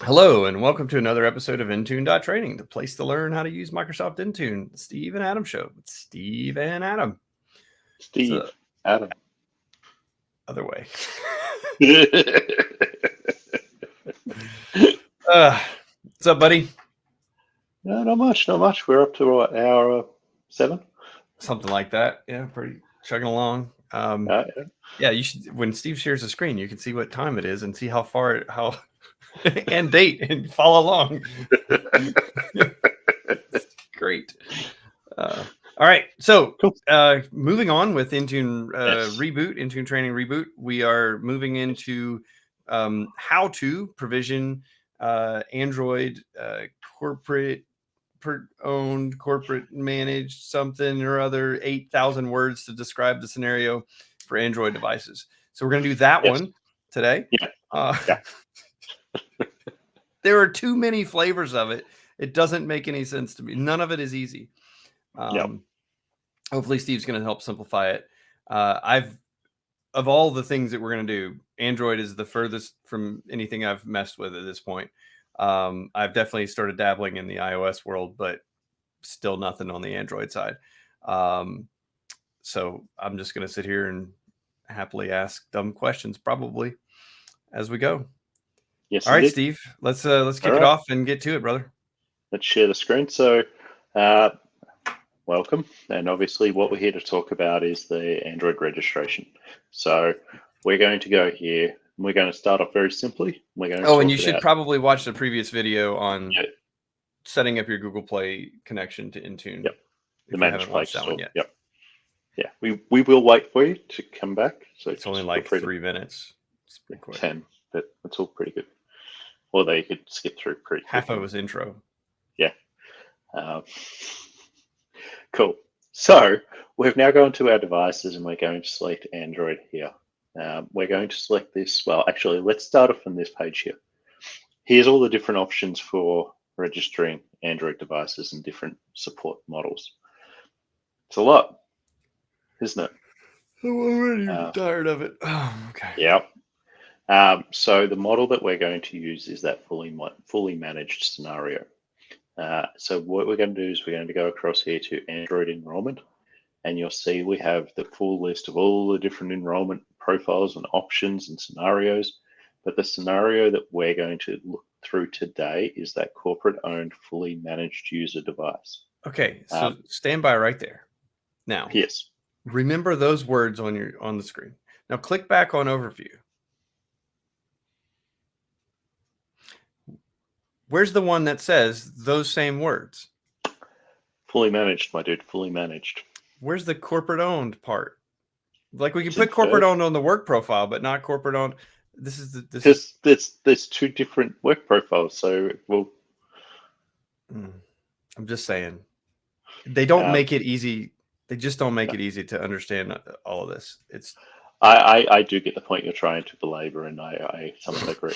Hello, and welcome to another episode of Intune.training, the place to learn how to use Microsoft Intune. The Steve and Adam Show with Steve and Adam. Steve, So, Adam. other way. No, What's up, buddy? not much, not much. We're up to what, hour 7? Something like that. Yeah, pretty chugging along. Yeah. Yeah, you should. When Steve shares the screen, you can see what time it is and see how and date and follow along. Great. All right, so Cool. moving on with Intune Yes. reboot, Intune training reboot, we are moving into how to provision Android corporate owned, corporate managed something or other, 8,000 words to describe the scenario for Android devices. So we're going to do that Yes. one today. Yeah. Yeah. There are too many flavors of it. It doesn't make any sense to me. None of it is easy. Yep. Hopefully Steve's going to help simplify it. Of all the things that we're going to do, Android is the furthest from anything I've messed with at this point. I've definitely started dabbling in the iOS world, but still nothing on the Android side. So I'm just going to sit here and happily ask dumb questions probably as we go. Yes. All right, Indeed. Steve, let's kick it off and get to it, brother. Let's share the screen. So, welcome. And obviously what we're here to talk about is the Android registration. So we're going to go here. We're going to start off very simply. We're going to and you should probably watch the previous video on setting up your Google Play connection to Intune. Yep. The managed Play Store. Yet. Yep. Yeah. We will wait for you to come back. So it's only like 3 minutes. It's pretty quick. 10, but it's all pretty good. Although you could skip through pretty quick. Half of his intro. Yeah. Cool. So we've now gone to our devices and we're going to select Android here. We're going to select this. Well, actually, let's start off on this page here. Here's all the different options for registering Android devices and different support models. It's a lot, isn't it? I'm already tired of it. Oh, okay. Yep. So the model that we're going to use is that fully managed scenario. So what we're going to do is we're going to go across here to Android enrollment, and you'll see we have the full list of all the different enrollment profiles and options and scenarios. But the scenario that we're going to look through today is that corporate-owned, fully managed user device. Okay, so stand by right there. Now, yes, remember those words on the screen. Now click back on Overview. Where's the one that says those same words? Fully managed, my dude, fully managed. Where's the corporate owned part? Like we can put corporate owned on the work profile, but not corporate owned. There's two different work profiles, so we'll. I'm just saying, they don't make it easy. They just don't make it easy to understand all of this. It's. I do get the point you're trying to belabor, and I somewhat agree.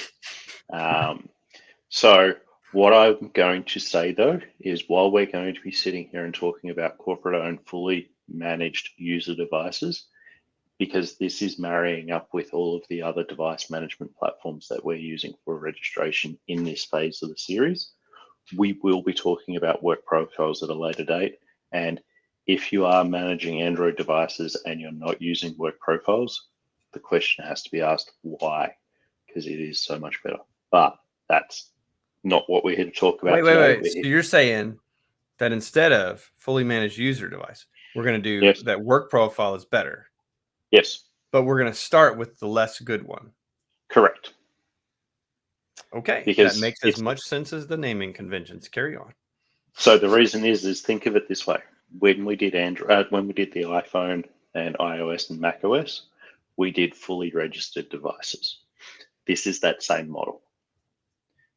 So what I'm going to say, though, is while we're going to be sitting here and talking about corporate-owned, fully managed user devices, because this is marrying up with all of the other device management platforms that we're using for registration in this phase of the series, we will be talking about work profiles at a later date. And if you are managing Android devices and you're not using work profiles, the question has to be asked, why? Because it is so much better. But that's not what we're here to talk about today. Wait. So you're saying that instead of fully managed user device, we're going to do that work profile is better. Yes. But we're going to start with the less good one. Correct. Okay. Because that makes as much sense as the naming conventions. Carry on. So the reason is think of it this way. When we did Android, when we did the iPhone and iOS and macOS, we did fully registered devices. This is that same model.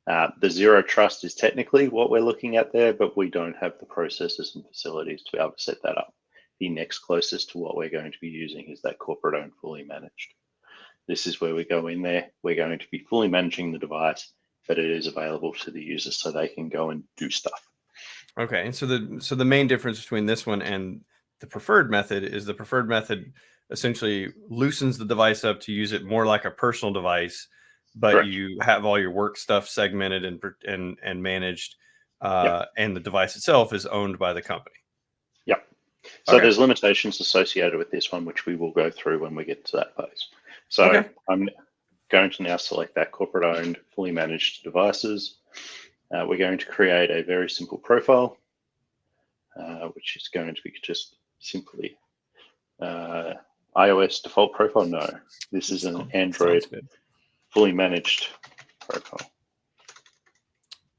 The zero trust is technically what we're looking at there, but we don't have the processes and facilities to be able to set that up. The next closest to what we're going to be using is that corporate owned, fully managed. This is where we go in there. We're going to be fully managing the device, but it is available to the user so they can go and do stuff. Okay, and so the main difference between this one and the preferred method is the preferred method essentially loosens the device up to use it more like a personal device but Correct. you have all your work stuff segmented and managed, Yep. and the device itself is owned by the company. Yep. So Okay. there's limitations associated with this one, which we will go through when we get to that phase. So Okay. I'm going to now select that corporate owned, fully managed devices. We're going to create a very simple profile, which is going to be just simply iOS default profile. No, this is an Android fully managed profile.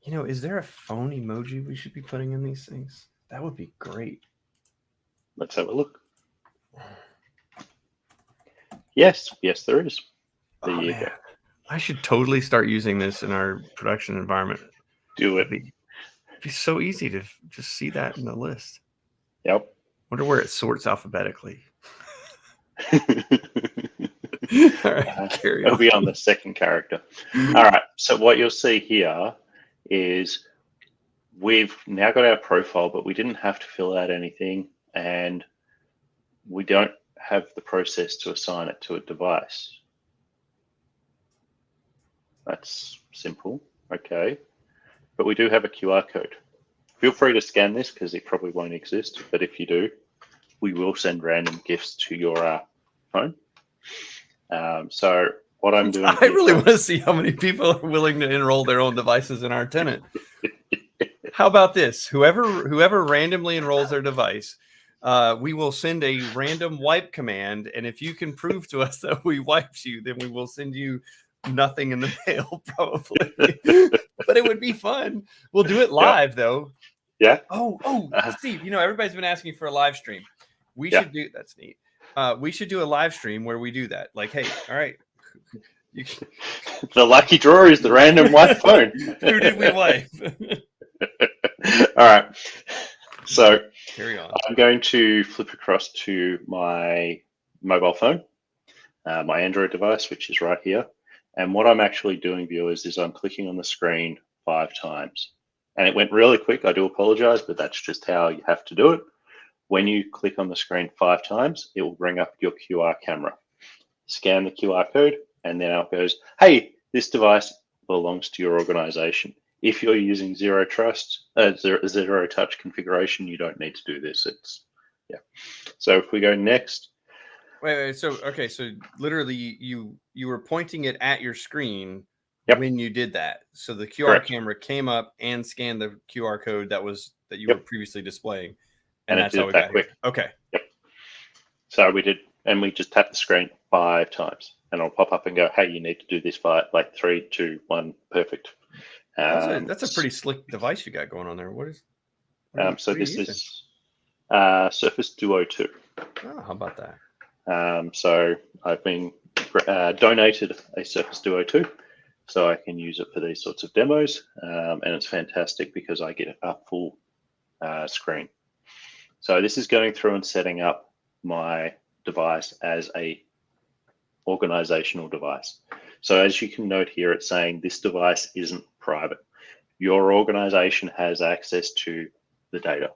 You know, is there a phone emoji we should be putting in these things? That would be great. Let's have a look. Yes, there is. There you go. I should totally start using this in our production environment. Do it. It'd be so easy to just see that in the list. Yep. Wonder where it sorts alphabetically. All right, carry on. It'll be on the second character. All right. So what you'll see here is we've now got our profile, but we didn't have to fill out anything, and we don't have the process to assign it to a device. That's simple. Okay. But we do have a QR code. Feel free to scan this because it probably won't exist. But if you do, we will send random gifts to your phone. So what I'm doing I really want to see how many people are willing to enroll their own devices in our tenant. How about this? Whoever randomly enrolls their device, we will send a random wipe command. And if you can prove to us that we wiped you, then we will send you nothing in the mail, probably. But it would be fun. We'll do it live, though. Yeah. Oh, Steve, you know, everybody's been asking for a live stream. We should do, that's neat. We should do a live stream where we do that. Like, hey, all right. The lucky draw is the random wipe phone. Who did we wipe? All right. So carry on. I'm going to flip across to my mobile phone, my Android device, which is right here. And what I'm actually doing, viewers, is I'm clicking on the screen 5 times. And it went really quick. I do apologize, but that's just how you have to do it. When you click on the screen 5 times, it will bring up your QR camera. Scan the QR code, and then it goes, hey, this device belongs to your organization. If you're using zero touch configuration, you don't need to do this. So if we go next. Wait. So literally you were pointing it at your screen when you did that. So the QR camera came up and scanned the QR code that you were previously displaying. And that's how we got quick. Okay. Yep. So we did, and we just tapped the screen 5 times, and it'll pop up and go, "Hey, you need to do this by 3, 2, 1, perfect." That's a pretty slick device you got going on there. What is? So this is Surface Duo 2. Oh, how about that? So I've been donated a Surface Duo 2, so I can use it for these sorts of demos, and it's fantastic because I get a full screen. So this is going through and setting up my device as a organizational device. So as you can note here, it's saying this device isn't private. Your organization has access to the data.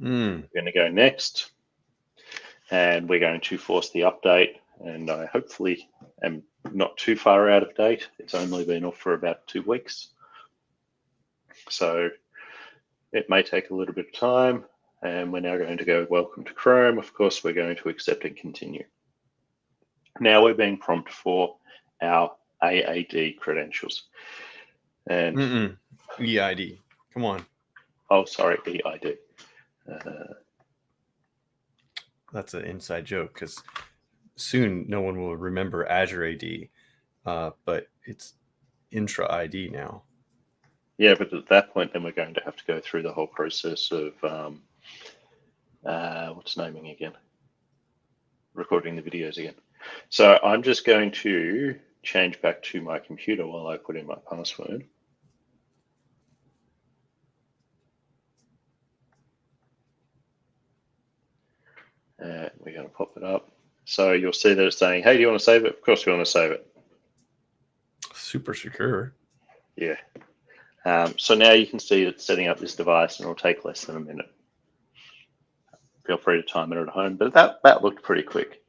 We're going to go next, and we're going to force the update, and I hopefully am not too far out of date. It's only been off for about 2 weeks. So it may take a little bit of time. And we're now going to go welcome to Chrome. Of course, we're going to accept and continue. Now we're being prompted for our AAD credentials. And EID. Come on. Oh, sorry, EID. That's an inside joke because soon no one will remember Azure AD, but it's Intra ID now. Yeah, but at that point, then we're going to have to go through the whole process of what's naming again? Recording the videos again. So I'm just going to change back to my computer while I put in my password. And we're going to pop it up. So you'll see that it's saying, hey, do you want to save it? Of course we want to save it. Super secure. Yeah. So now you can see it's setting up this device, and it'll take less than a minute. Feel free to time it at home, but that looked pretty quick.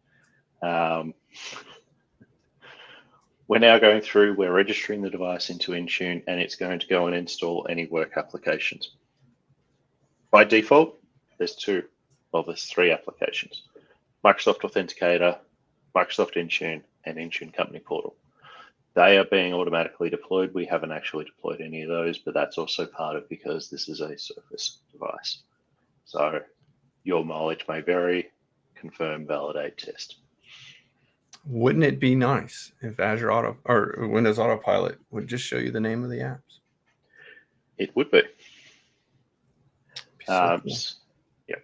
we're now going through, we're registering the device into Intune, and it's going to go and install any work applications. By default, there's there's 3 applications: Microsoft Authenticator, Microsoft Intune, and Intune Company Portal. They are being automatically deployed. We haven't actually deployed any of those, but that's also part of because this is a Surface device. So your mileage may vary. Confirm, validate, test. Wouldn't it be nice if Azure Auto or Windows Autopilot would just show you the name of the apps? It would be. So cool. Yeah.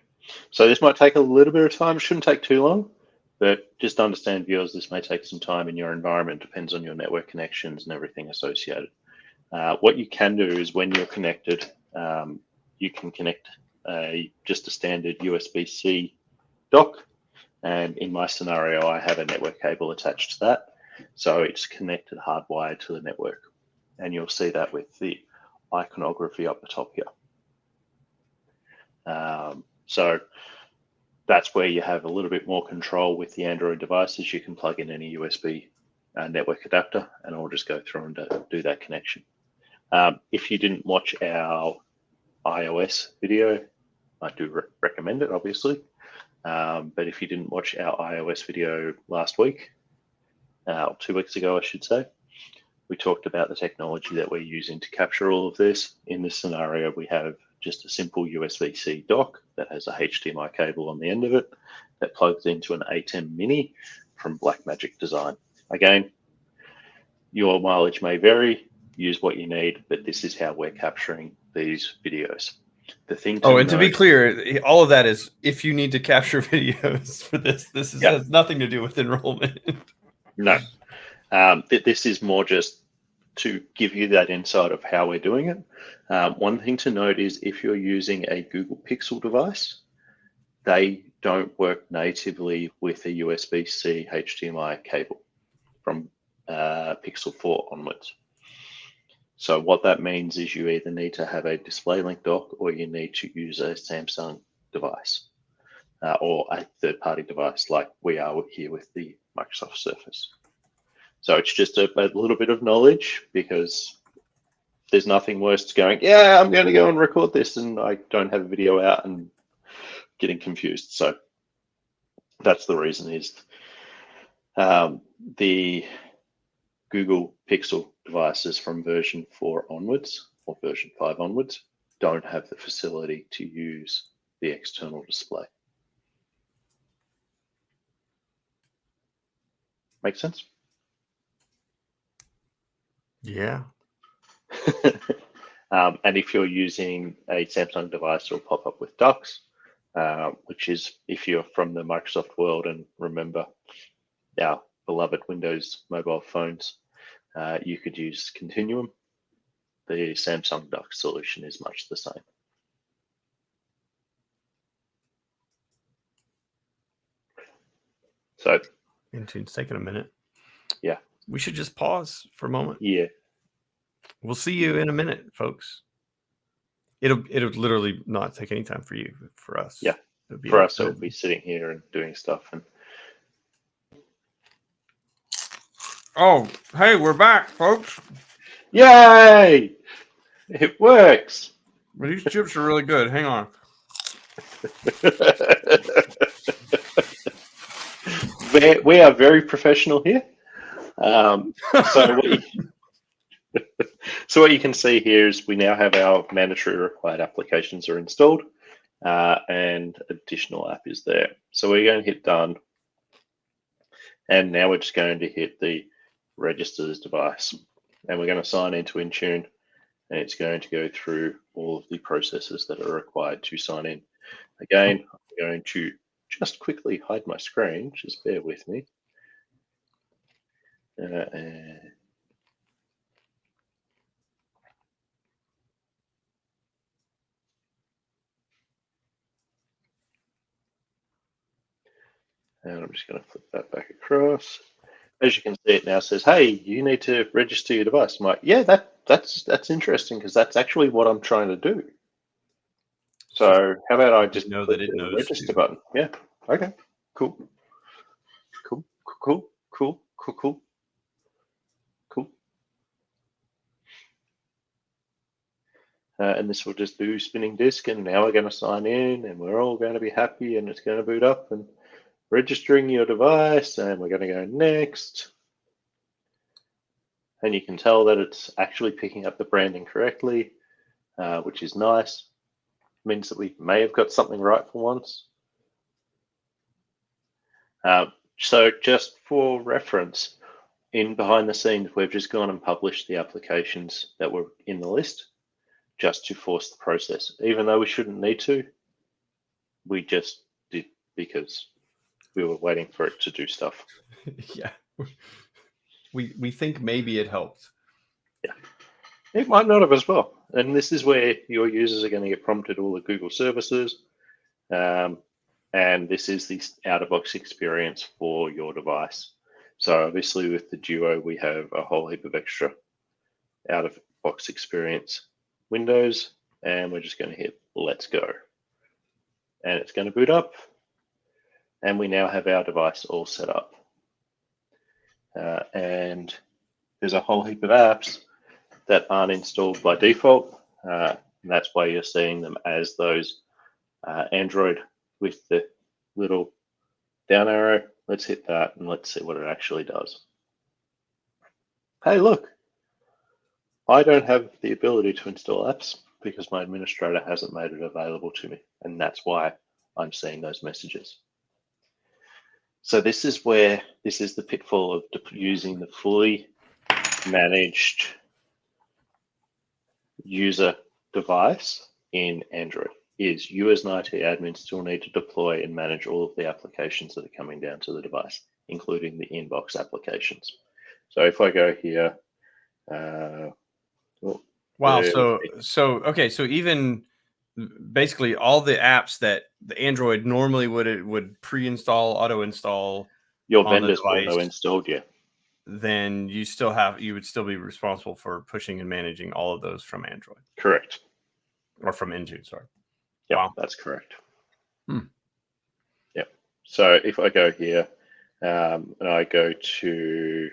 So this might take a little bit of time. It shouldn't take too long, but just understand, viewers, this may take some time in your environment. Depends on your network connections and everything associated. What you can do is when you're connected, you can connect just a standard USB-C dock. And in my scenario, I have a network cable attached to that. So it's connected hardwired to the network. And you'll see that with the iconography up the top here. So that's where you have a little bit more control with the Android devices. You can plug in any USB network adapter, and I'll just go through and do that connection. If you didn't watch our iOS video, I do recommend it, obviously. But if you didn't watch our iOS video last week, 2 weeks ago, I should say, we talked about the technology that we're using to capture all of this. In this scenario, we have just a simple USB-C dock that has a HDMI cable on the end of it that plugs into an ATEM Mini from Blackmagic Design. Again, your mileage may vary, use what you need, but this is how we're capturing these videos. The thing to and to be clear, all of that is if you need to capture videos for this. This has nothing to do with enrollment. No. This is more just to give you that insight of how we're doing it. One thing to note is if you're using a Google Pixel device, they don't work natively with a USB-C HDMI cable from Pixel 4 onwards. So what that means is you either need to have a DisplayLink dock or you need to use a Samsung device or a third-party device like we are here with the Microsoft Surface. So it's just a little bit of knowledge, because there's nothing worse to going, yeah, I'm going to go and record this and I don't have a video out and getting confused. So that's the reason is the Google Pixel devices from version 4 onwards or version 5 onwards don't have the facility to use the external display. Make sense? Yeah. And if you're using a Samsung device, it'll pop up with ducks, which is if you're from the Microsoft world and remember our beloved Windows mobile phones, you could use Continuum. The Samsung duck solution is much the same. So Intune's taking a minute. Yeah. We should just pause for a moment. Yeah. We'll see you in a minute, folks. It'll literally not take any time for you. For us. Yeah. For us, it'll be sitting here and doing stuff. And oh, hey, we're back, folks. Yay! It works. Well, these chips are really good. Hang on. We are very professional here. So what you can see here is we now have our mandatory required applications are installed, and additional app is there. So we're going to hit done. And now we're just going to hit the register as device. And we're going to sign into Intune, and it's going to go through all of the processes that are required to sign in. Again, I'm going to just quickly hide my screen. Just bear with me. And I'm just going to flip that back across. As you can see, it now says, hey, you need to register your device. I'm like, yeah, that's interesting, because that's actually what I'm trying to do. So how about I just know that it knows register too. button? Yeah. Okay. Cool. And this will just do spinning disk, and now we're going to sign in, and we're all going to be happy, and it's going to boot up and registering your device, and we're going to go next. And you can tell that it's actually picking up the branding correctly, which is nice. Means that we may have got something right for once. So just for reference, in behind the scenes, we've just gone and published the applications that were in the list just to force the process. Even though we shouldn't need to, we just did because we were waiting for it to do stuff. Yeah. We think maybe it helped. Yeah. It might not have as well. And this is where your users are going to get prompted all the Google services. And this is the out-of-box experience for your device. So obviously with the Duo, we have a whole heap of extra out-of-box experience windows, and we're just going to hit let's go. And it's going to boot up, and we now have our device all set up. And there's a whole heap of apps that aren't installed by default. And that's why you're seeing them as those Android with the little down arrow. Let's hit that and let's see what it actually does. Hey, look, I don't have the ability to install apps because my administrator hasn't made it available to me. And that's why I'm seeing those messages. So this is the pitfall of using the fully managed user device in Android. Is you as an IT admin still need to deploy and manage all of the applications that are coming down to the device, including the inbox applications. So if I go here, wow. So even basically all the apps that the Android normally would pre-install, auto-install your on the vendors device, auto-installed, yeah. Then you would still be responsible for pushing and managing all of those from Android. Correct. Or from Intune, sorry. Yeah, wow. That's correct. Yep. So if I go here and I go to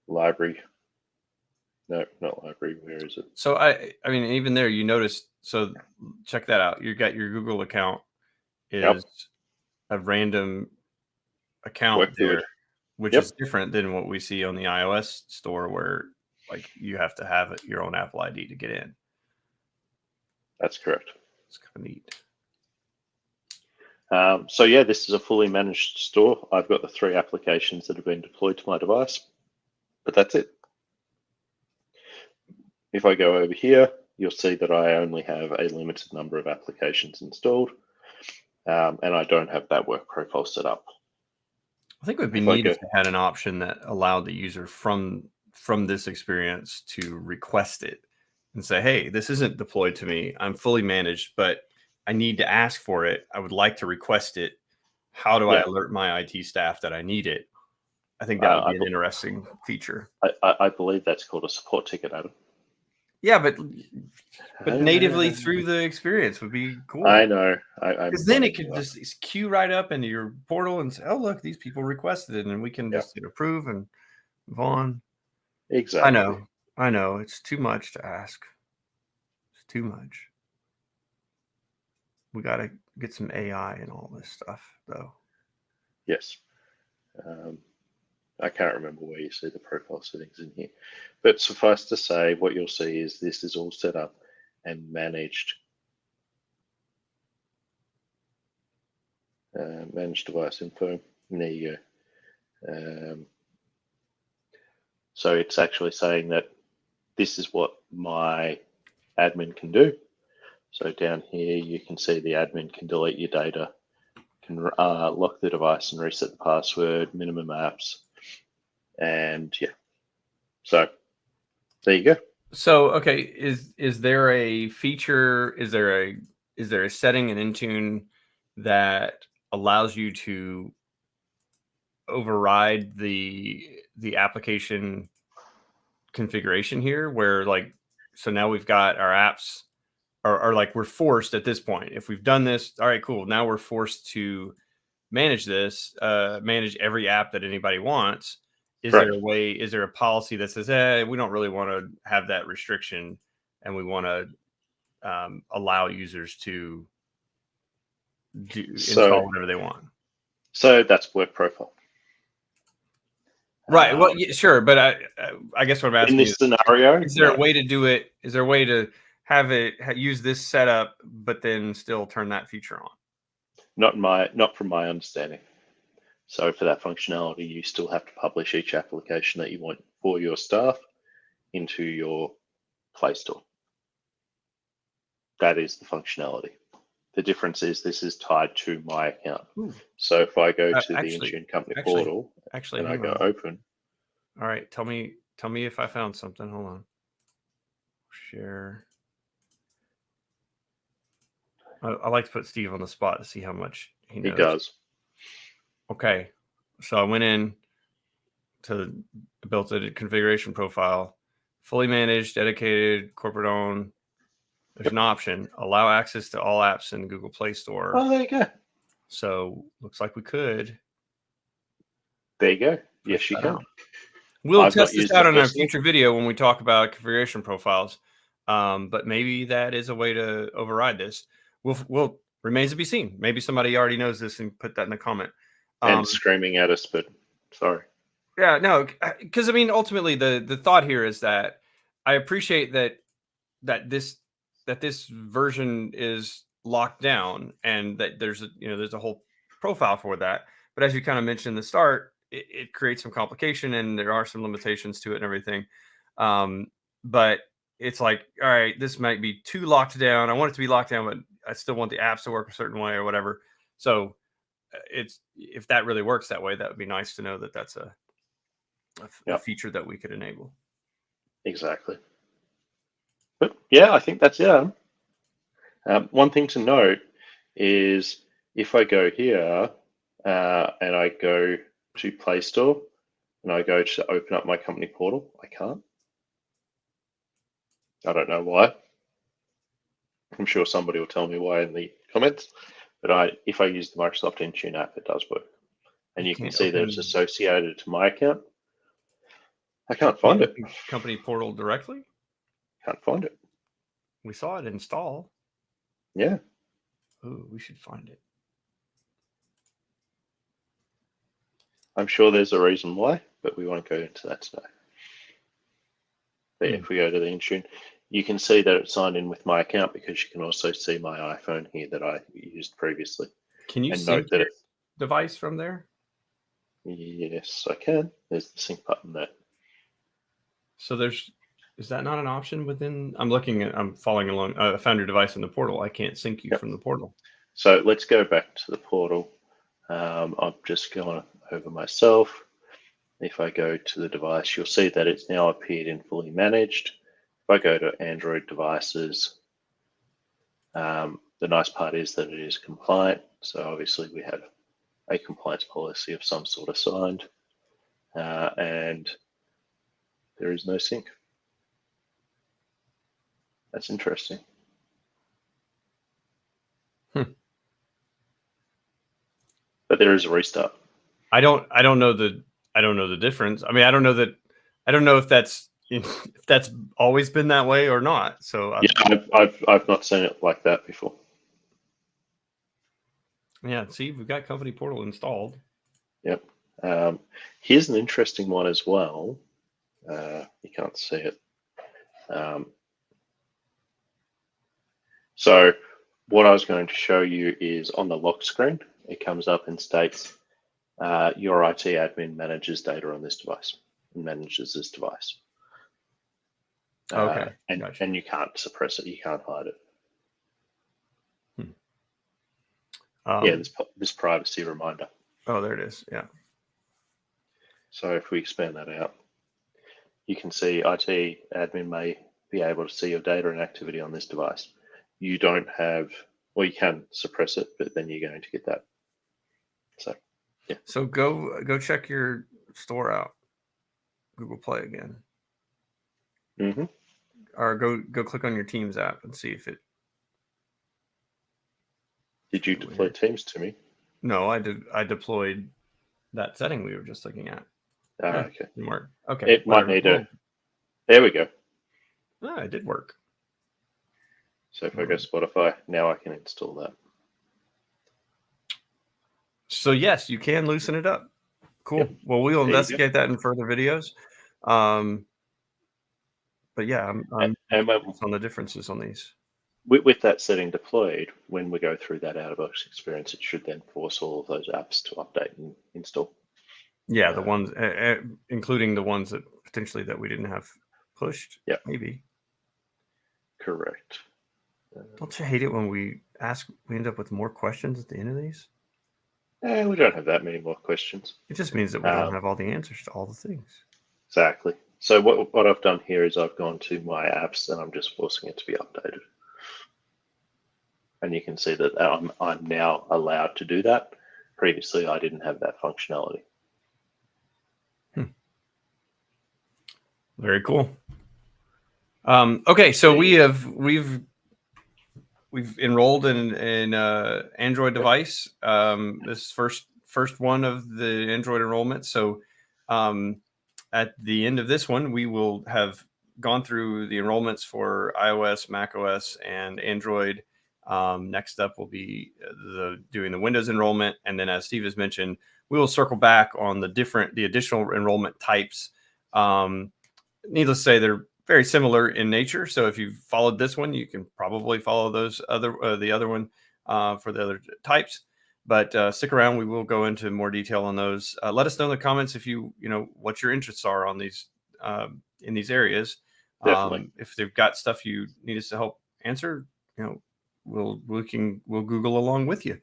library, no, not library, where is it? So I mean, even there, you notice, so check that out. You got your Google account is a random account there, which is different than what we see on the iOS store where like you have to have your own Apple ID to get in. That's correct. It's kind of neat. So yeah, this is a fully managed store. I've got the 3 applications that have been deployed to my device, but that's it. If I go over here, you'll see that I only have a limited number of applications installed, and I don't have that work profile set up. I think it would be neat if they had an option that allowed the user from this experience to request it and say, hey, this isn't deployed to me. I'm fully managed, but I need to ask for it. I would like to request it. How do I alert my IT staff that I need it? I think that would be an interesting feature. I believe that's called a support ticket, Adam. Yeah, but natively through the experience would be cool. I know. Because then it could just queue right up into your portal and say, oh, look, these people requested it, and we can just hit approve and move on. Exactly. I know. It's too much to ask. It's too much. We got to get some AI and all this stuff, though. Yes. I can't remember where you see the profile settings in here. But suffice to say, what you'll see is this is all set up and managed. Managed device info. And there you go. So it's actually saying that this is what my admin can do. So down here, you can see the admin can delete your data, can lock the device and reset the password, minimum apps, and yeah. So there you go. So okay, is there a feature? Is there a setting in Intune that allows you to override the application configuration here? Where like, so now we've got our apps. Or like we're forced at this point. If we've done this, all right, cool. Now we're forced to manage this, manage every app that anybody wants. Is there a way? Is there a policy that says, we don't really want to have that restriction, and we want to allow users to install whatever they want. So that's work profile. Right. Well, yeah, sure. But I guess what I'm asking in this scenario, is there a way to do it? Is there a way to have it use this setup, but then still turn that feature on? Not from my understanding. So for that functionality, you still have to publish each application that you want for your staff into your Play Store. That is the functionality. The difference is this is tied to my account. Ooh. So if I go to the Intune company portal and I go open. All right, tell me if I found something. Hold on. Share. I like to put Steve on the spot to see how much he knows. He does. Okay, so I went in to built a configuration profile, fully managed, dedicated, corporate owned. There's an option, allow access to all apps in Google Play Store. Oh, there you go. So looks like we could. There you go. Yes, you can. We'll test this out on a future video when we talk about configuration profiles. But maybe that is a way to override this. We'll remains to be seen. Maybe somebody already knows this and put that in the comment. And screaming at us, but sorry. Yeah, no, because I mean, ultimately, the thought here is that I appreciate that this version is locked down and that there's a whole profile for that. But as you kind of mentioned in the start, it creates some complication and there are some limitations to it and everything. But it's like, all right, this might be too locked down. I want it to be locked down, but I still want the apps to work a certain way or whatever. So if that really works that way, that would be nice to know that that's a feature that we could enable. Exactly. But yeah, I think that's it. One thing to note is if I go here and I go to Play Store and I go to open up my company portal, I can't. I don't know why. I'm sure somebody will tell me why in the comments. But if I use the Microsoft Intune app, it does work. And you can see that it's associated to my account. I can't find it. Company portal directly? Can't find it. We saw it install. Yeah. Ooh, we should find it. I'm sure there's a reason why, but we won't go into that today. But if we go to the Intune, you can see that it's signed in with my account because you can also see my iPhone here that I used previously. Can you sync your device from there? Yes, I can. There's the sync button there. So is that not an option within? I'm following along. I found your device in the portal. I can't sync you from the portal. So let's go back to the portal. I'm just going over myself. If I go to the device, you'll see that it's now appeared in fully managed. If I go to Android devices, the nice part is that it is compliant. So obviously we have a compliance policy of some sort assigned, and there is no sync. That's interesting. But there is a restart. I don't know the difference. I mean, I don't know if that's always been that way or not. So yeah, I've not seen it like that before. Yeah, see, we've got company portal installed. Yep. Here's an interesting one as well. You can't see it. So what I was going to show you is on the lock screen, it comes up and states your IT admin manages data on this device and manages this device. Okay. And you can't suppress it. You can't hide it. Yeah, this privacy reminder. Oh, there it is. Yeah. So if we expand that out, you can see IT admin may be able to see your data and activity on this device. You don't have, well, you can suppress it, but then you're going to get that. So, yeah. So go check your store out, Google Play again. Mm-hmm. Or go click on your Teams app and see if it. Did you deploy Teams to me? No, I did. I deployed that setting we were just looking at. Okay. Didn't work. Okay. It might need a. There we go. Oh, it did work. So if I go Spotify, now I can install that. So yes, you can loosen it up. Cool. Yep. Well, we'll There you go. investigate that in further videos. But yeah, I'm And curious on the differences on these. with that setting deployed, when we go through that out-of-box experience, it should then force all of those apps to update and install. Yeah, the ones, including the ones that potentially that we didn't have pushed. Yep. Maybe. Correct. Don't you hate it when we end up with more questions at the end of these? We don't have that many more questions. It just means that we don't have all the answers to all the things. Exactly. So what I've done here is I've gone to my apps and I'm just forcing it to be updated. And you can see that I'm now allowed to do that. Previously, I didn't have that functionality. Very cool. Okay, so we've enrolled in Android device. This first one of the Android enrollment. So at the end of this one, we will have gone through the enrollments for iOS, macOS, and Android. Next up will be doing the Windows enrollment, and then as Steve has mentioned, we will circle back on the additional enrollment types. Needless to say, they're very similar in nature. So if you've followed this one, you can probably follow those the other one for the other types. But stick around; we will go into more detail on those. Let us know in the comments if you know what your interests are on these in these areas. Definitely. If they've got stuff you need us to help answer, we'll Google along with you.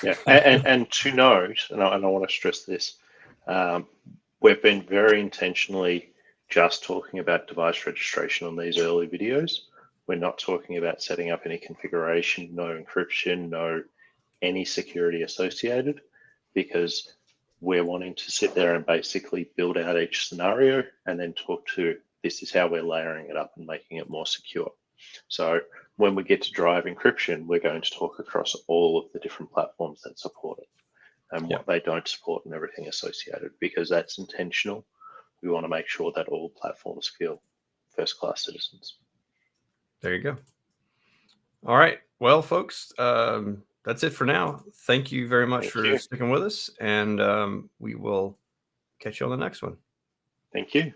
Yeah, and to note, and I want to stress this, we've been very intentionally just talking about device registration on these early videos. We're not talking about setting up any configuration, no encryption, no any security associated, because we're wanting to sit there and basically build out each scenario and then talk to this is how we're layering it up and making it more secure. So when we get to drive encryption, we're going to talk across all of the different platforms that support it and what they don't support and everything associated, because that's intentional. We want to make sure that all platforms feel first-class citizens. There you go. All right. Well, folks, that's it for now. Thank you very much for sticking with us, and we will catch you on the next one. Thank you.